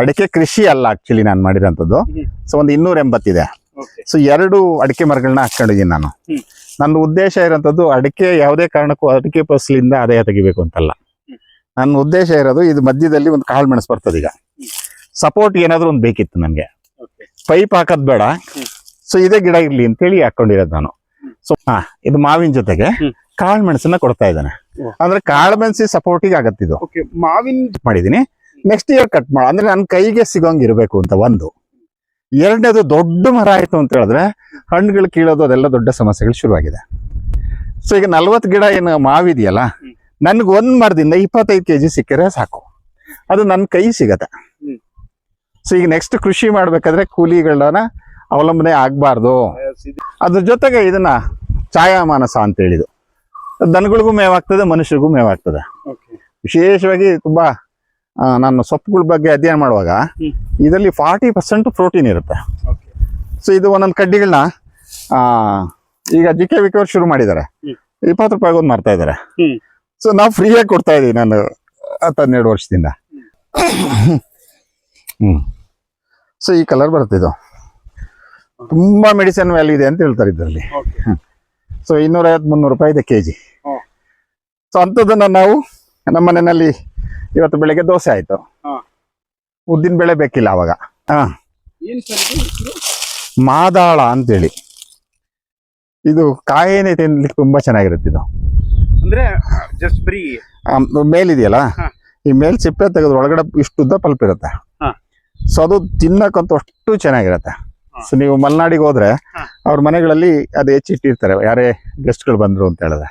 ಅಡಿಕೆ ಕೃಷಿ ಅಲ್ಲ ಆಕ್ಚುಲಿ ನಾನು ಮಾಡಿರೋಂಥದ್ದು. ಸೊ ಒಂದು 280 ಇದೆ. ಸೊ 2 ಅಡಿಕೆ ಮರಗಳನ್ನ ಹಾಕೊಂಡಿದ್ದೀನಿ ನಾನು. ನನ್ನ ಉದ್ದೇಶ ಇರೋಂಥದ್ದು ಅಡಿಕೆ ಯಾವುದೇ ಕಾರಣಕ್ಕೂ ಅಡಿಕೆ ಫಸಲಿಂದ ಆದಾಯ ತೆಗಿಬೇಕು ಅಂತಲ್ಲ. ನನ್ನ ಉದ್ದೇಶ ಇರೋದು ಇದು ಮಧ್ಯದಲ್ಲಿ ಒಂದು ಕಾಳು ಮೆಣಸು ಬರ್ತದೆ. ಈಗ ಸಪೋರ್ಟ್ ಏನಾದ್ರು ಒಂದು ಬೇಕಿತ್ತು ನನಗೆ, ಪೈಪ್ ಹಾಕೋದ್ ಬೇಡ. ಸೊ ಇದೇ ಗಿಡ ಇರ್ಲಿ ಅಂತೇಳಿ ಹಾಕೊಂಡಿರೋದು ನಾನು. ಸೊ ಇದು ಮಾವಿನ ಜೊತೆಗೆ ಕಾಳು ಮೆಣಸನ್ನ ಕೊಡ್ತಾ ಇದ್ದಾನೆ. ಅಂದ್ರೆ ಕಾಳು ಮೆಣಸಿ ಸಪೋರ್ಟಿಗೆ ಆಗತ್ತಿದು. ಮಾವಿನ ಮಾಡಿದೀನಿ. ನೆಕ್ಸ್ಟ್ ಇಯರ್ ಕಟ್ ಮಾಡ ಅಂದ್ರೆ ನನ್ನ ಕೈಗೆ ಸಿಗೋಂಗ್ ಇರಬೇಕು ಅಂತ ಒಂದು. ಎರಡನೇದು ದೊಡ್ಡ ಮರ ಆಯ್ತು ಅಂತ ಹೇಳಿದ್ರೆ ಹಣ್ಣುಗಳು ಕೀಳೋದು ಅದೆಲ್ಲ ದೊಡ್ಡ ಸಮಸ್ಯೆಗಳು ಶುರುವಾಗಿದೆ. ಸೊ ಈಗ 40 ಗಿಡ ಏನು ಮಾವಿದೆಯಲ್ಲ, ನನ್ಗೆ ಒಂದ್ ಮರದಿಂದ 25 kg ಸಿಕ್ಕರೆ ಸಾಕು, ಅದು ನನ್ನ ಕೈ ಸಿಗತ್ತೆ. ಸೊ ಈಗ ನೆಕ್ಸ್ಟ್ ಕೃಷಿ ಮಾಡ್ಬೇಕಾದ್ರೆ ಕೂಲಿಗಳನ್ನ ಅವಲಂಬನೆ ಆಗ್ಬಾರ್ದು. ಅದ್ರ ಜೊತೆಗೆ ಇದನ್ನ ಛಾಯಾಮಾನಸ ಅಂತ ಹೇಳಿದು, ದನಗಳಿಗೂ ಮೇವಾಗ್ತದೆ, ಮನುಷ್ಯರಿಗೂ ಮೇವಾಗ್ತದೆ. ವಿಶೇಷವಾಗಿ ತುಂಬಾ ನಾನು ಸೊಪ್ಪುಗಳ ಬಗ್ಗೆ ಅಧ್ಯಯನ ಮಾಡುವಾಗ ಇದರಲ್ಲಿ 40% ಪ್ರೋಟೀನ್ ಇರುತ್ತೆ. ಸೊ ಇದು ಒಂದೊಂದು ಕಡ್ಡಿಗಳನ್ನ ಈಗ ಜಿಕೆ ವಿಕೇವರ್ ಶುರು ಮಾಡಿದ್ದಾರೆ, 20 ರೂಪಾಯಿಗೆ ಒಂದು ಮಾರ್ತಾ ಇದ್ದಾರೆ. ಸೊ ನಾವು ಫ್ರೀಯಾಗಿ ಕೊಡ್ತಾ ಇದೀವಿ ನಾನು 10-12 ವರ್ಷದಿಂದ. ಸೊ ಈ ಕಲರ್ ಬರುತ್ತೆ, ಇದು ತುಂಬಾ ಮೆಡಿಸಿನ್ ವ್ಯಾಲ್ಯೂ ಇದೆ ಅಂತ ಹೇಳ್ತಾರೆ ಇದರಲ್ಲಿ. ಸೊ 250-300 ರೂಪಾಯಿ ಇದೆ ಕೆಜಿ. ಸೊ ಅಂಥದ್ದನ್ನ ನಾವು ನಮ್ಮ ಮನೆಯಲ್ಲಿ ಇವತ್ತು ಬೆಳಿಗ್ಗೆ ದೋಸೆ ಆಯ್ತು, ಉದ್ದಿನ ಬೇಳೆ ಬೇಕಿಲ್ಲ ಅವಾಗ. ಮಾದಾಳ ಅಂತೇಳಿ ಇದು ಕಾಯಿನೇ ತಿನ್ಲಿಕ್ಕೆ ತುಂಬಾ ಚೆನ್ನಾಗಿರುತ್ತೆ. ಇದು ಅಂದ್ರೆ ಜಸ್ಟ್ ಬರೀ ಮೇಲಿದೆಯಲ್ಲ, ಈ ಮೇಲ್ ಸಿಪ್ಪೆ ತೆಗೆದು ಒಳಗಡೆ ಇಷ್ಟುದ್ದ ಪಲ್ಪ್ ಇರುತ್ತೆ. ಸೊ ಅದು ತಿನ್ನಕ್ಕಂತೂ ಅಷ್ಟು ಚೆನ್ನಾಗಿರುತ್ತೆ. ಸೊ ನೀವು ಮಲೆನಾಡಿಗೆ ಹೋದ್ರೆ ಅವ್ರ ಮನೆಗಳಲ್ಲಿ ಅದು ಹೆಚ್ಚಿಟ್ಟಿರ್ತಾರೆ, ಯಾರೇ ಗೆಸ್ಟ್ಗಳು ಬಂದ್ರು ಅಂತ ಹೇಳಿದ್ರೆ.